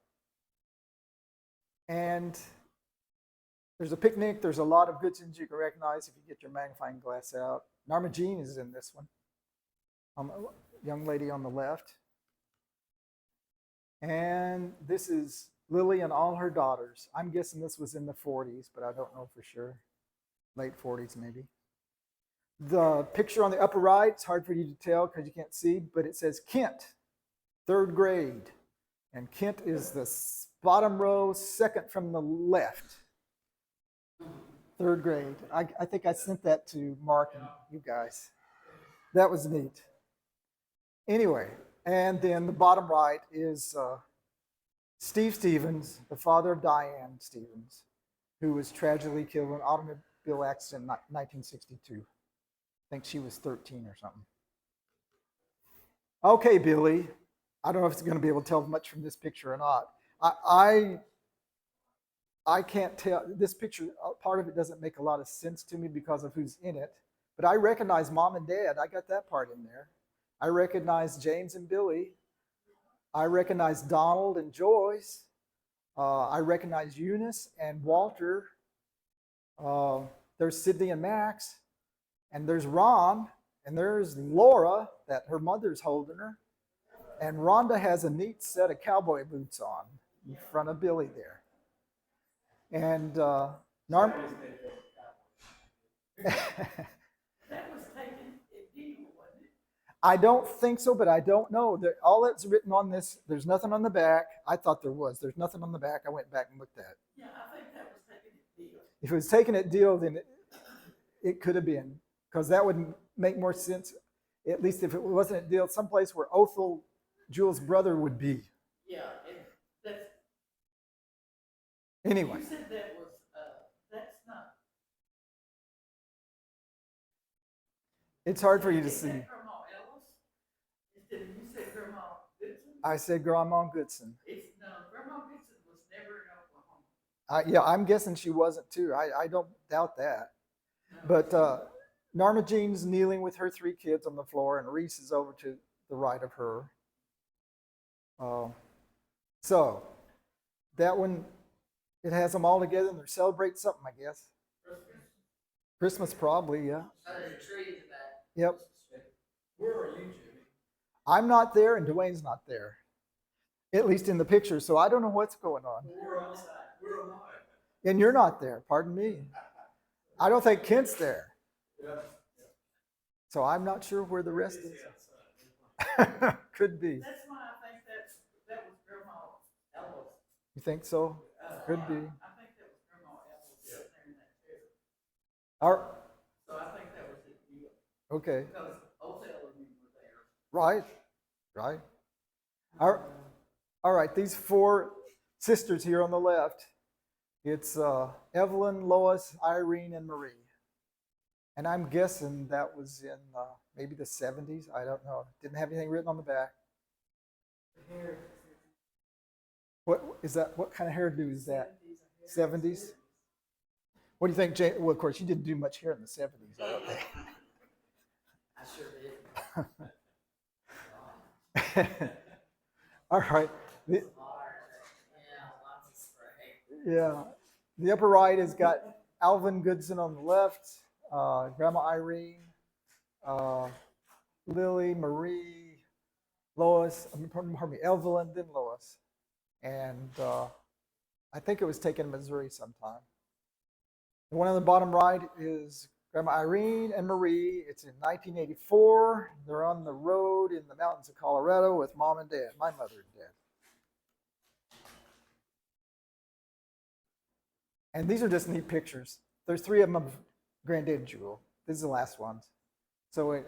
And there's a picnic. There's a lot of Goodsons you can recognize if you get your magnifying glass out. Norma Jean is in this one. Young lady on the left. And this is Lily and all her daughters. I'm guessing this was in the 40s, but I don't know for sure. Late 40s, maybe. The picture on the upper right, it's hard for you to tell because you can't see, but it says Kent, 3rd grade. And Kent is the bottom row, second from the left. 3rd grade. I think I sent that to Mark and you guys. That was neat. Anyway, and then the bottom right is Steve Stevens, the father of Diane Stevens, who was tragically killed in an automobile accident in 1962. I think she was 13 or something. Okay, Billy. I don't know if it's going to be able to tell much from this picture or not. I can't tell. This picture, part of it doesn't make a lot of sense to me because of who's in it. But I recognize Mom and Dad. I got that part in there. I recognize James and Billy. I recognize Donald and Joyce. I recognize Eunice and Walter. There's Sydney and Max. And there's Ron. And there's Laura that her mother's holding her. And Rhonda has a neat set of cowboy boots on in front of Billy there. And Norm. That was taken at deal, wasn't it? I don't think so, but I don't know. All that's written on this, there's nothing on the back. I thought there was. There's nothing on the back. I went back and looked at it. Yeah, I think that was taken at deal. If it was taken at deal, then it could have been, because that would make more sense, at least if it wasn't at deal, someplace where Othel, Jewel's brother, would be. Yeah, and that's. Anyway. You said that was, that's not. It's hard for you to Is see. that Grandma Ellis? Instead of you said Grandma Goodson? I said Grandma Goodson. No, Grandma Goodson was never in Oklahoma. Yeah, I'm guessing she wasn't too. I don't doubt that. No. But Norma Jean's kneeling with her 3 kids on the floor, and Reese is over to the right of her. So that one, it has them all together, and they're celebrating something, I guess. Christmas, probably, yeah. There's a tree in the back. Yep. Where are you, Jimmy? I'm not there, and Dwayne's not there, at least in the picture. So I don't know what's going on. Where am I? And you're not there. Pardon me. I don't think Kent's there. So I'm not sure where the rest is. Could be. That's why I think that was Grandma Ellis. You think so? Could be. I think that was Grandma Ellis sitting there in that chair. So I think that was it. Okay. Because Othel and you were there. Right. Right. All right. These 4 sisters here on the left. It's Evelyn, Lois, Irene, and Marie. And I'm guessing that was in maybe the 70s. I don't know. Didn't have anything written on the back. What is that? What kind of hairdo is that? 70s? What do you think, Jane? Well, of course, you didn't do much hair in the 70s. I don't think. I sure did. All right. Yeah. The upper right has got Alvin Goodson on the left, Grandma Irene, uh, Lily, Marie, Lois, pardon me, Evelyn, then Lois. And I think it was taken in Missouri sometime. The one on the bottom right is Grandma Irene and Marie. It's in 1984. They're on the road in the mountains of Colorado with mom and dad, my mother and dad. And these are just neat pictures. There's 3 of them of Granddad Jewel. This is the last ones. So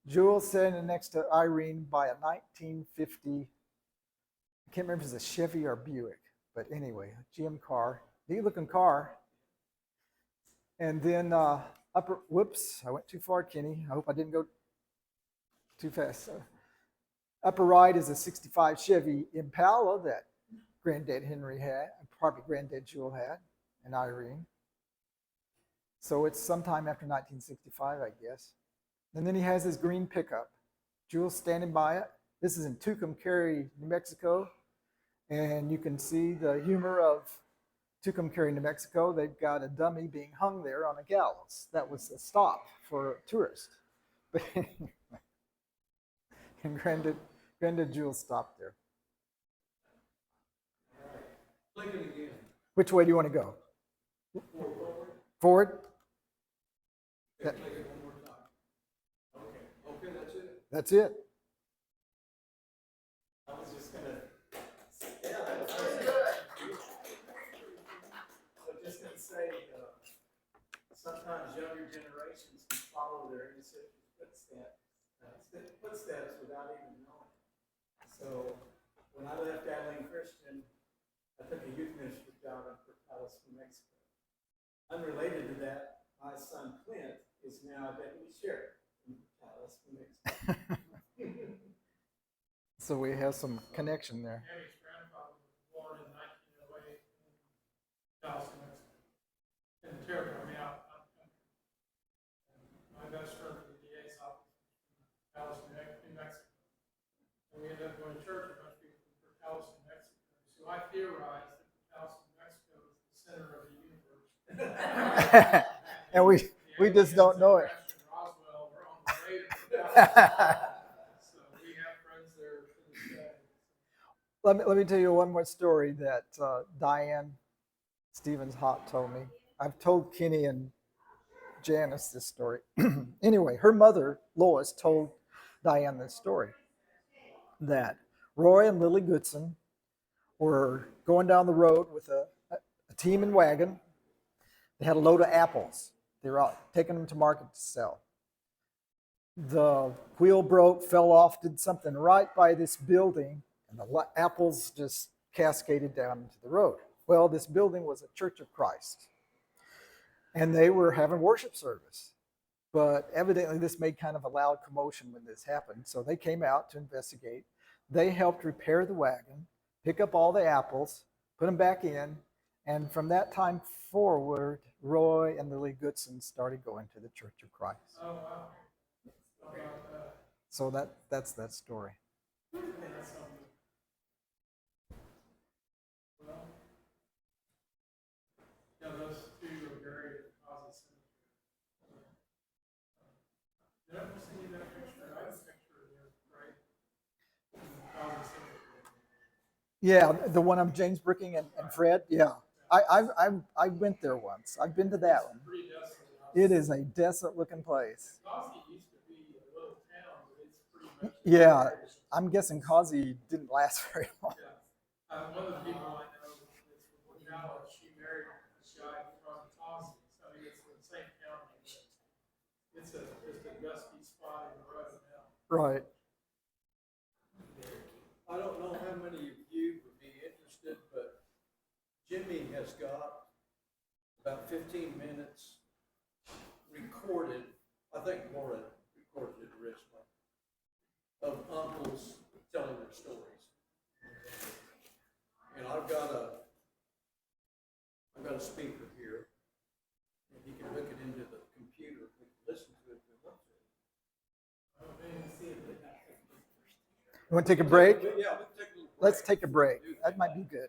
Jewel sitting next to Irene by a 1950, I can't remember if it's a Chevy or Buick, but anyway, a GM car, neat looking car. And then whoops, I went too far, Kenny. I hope I didn't go too fast. Upper right is a 65 Chevy Impala that Granddad Henry had, probably Granddad Jewel had, and Irene. So it's sometime after 1965, I guess. And then he has his green pickup. Jewel's standing by it. This is in Tucumcari, New Mexico. And you can see the humor of Tucumcari, New Mexico. They've got a dummy being hung there on a gallows. That was a stop for tourists. But anyway, and Granddad Jewel stopped there. Click it again. Which way do you want to go? Forward? Yeah, click it one more time. Okay, that's it. That's it. I was just gonna, yeah, I'm just gonna say, sometimes younger generations can follow their ancestors' footsteps without even knowing. So when I left Abilene Christian, I took a youth ministry job in Portales, New Mexico. Unrelated to that, my son Clint is now a deputy sheriff in Portales, New Mexico. So we have some connection there. Tammy's grandfather was born in 1908 in Dallas, New Mexico, in the territory, out country. My best friend at the DA's office in Dallas, New Mexico. And we ended up going to church with a bunch of people from Dallas, New Mexico. So I theorized that Dallas, New Mexico is the center of the universe. And we just don't know it. Roswell, we're on the way to Dallas. So we have friends there to this day. Let me tell you one more story that Diane Stevens Hott told me. I've told Kenny and Janice this story. Anyway, her mother, Lois, told Diane this story, that Roy and Lily Goodson were going down the road with a team and wagon. They had a load of apples. They were out taking them to market to sell. The wheel broke, fell off, did something right by this building, and the apples just cascaded down into the road. Well, this building was a Church of Christ, and they were having worship service. But evidently this made kind of a loud commotion when this happened, so they came out to investigate. They helped repair the wagon, pick up all the apples, put them back in, and from that time forward, Roy and Lily Goodson started going to the Church of Christ. Oh, wow. How about that? So that's that story. That's something. Well, yeah, those two are buried at Cosby Cemetery. Did I ever send you that picture? I have a picture of there, right? In Cosby Cemetery. Yeah, the one of James Bricking and Fred. Yeah, I went there once. I've been to that one. Pretty desolate. It is a desolate looking place. Cosby used to be a little town, but it's pretty much. Yeah, I'm guessing Causey didn't last very long. Yeah. One of the people I know that's from Dallas, she married a guy from Cosby, so it's in the same county. But it's just a dusty spot in the road now. Right. I don't know how many of you would be interested, but Jimmy has got about 15 minutes recorded, I think Laura recorded it originally, of uncles telling their stories. And I've got a speaker here, and he can hook it into the computer, we can listen to it if we want to. You want to take a break? Yeah, we can take a little break. Let's take a break. That might be good.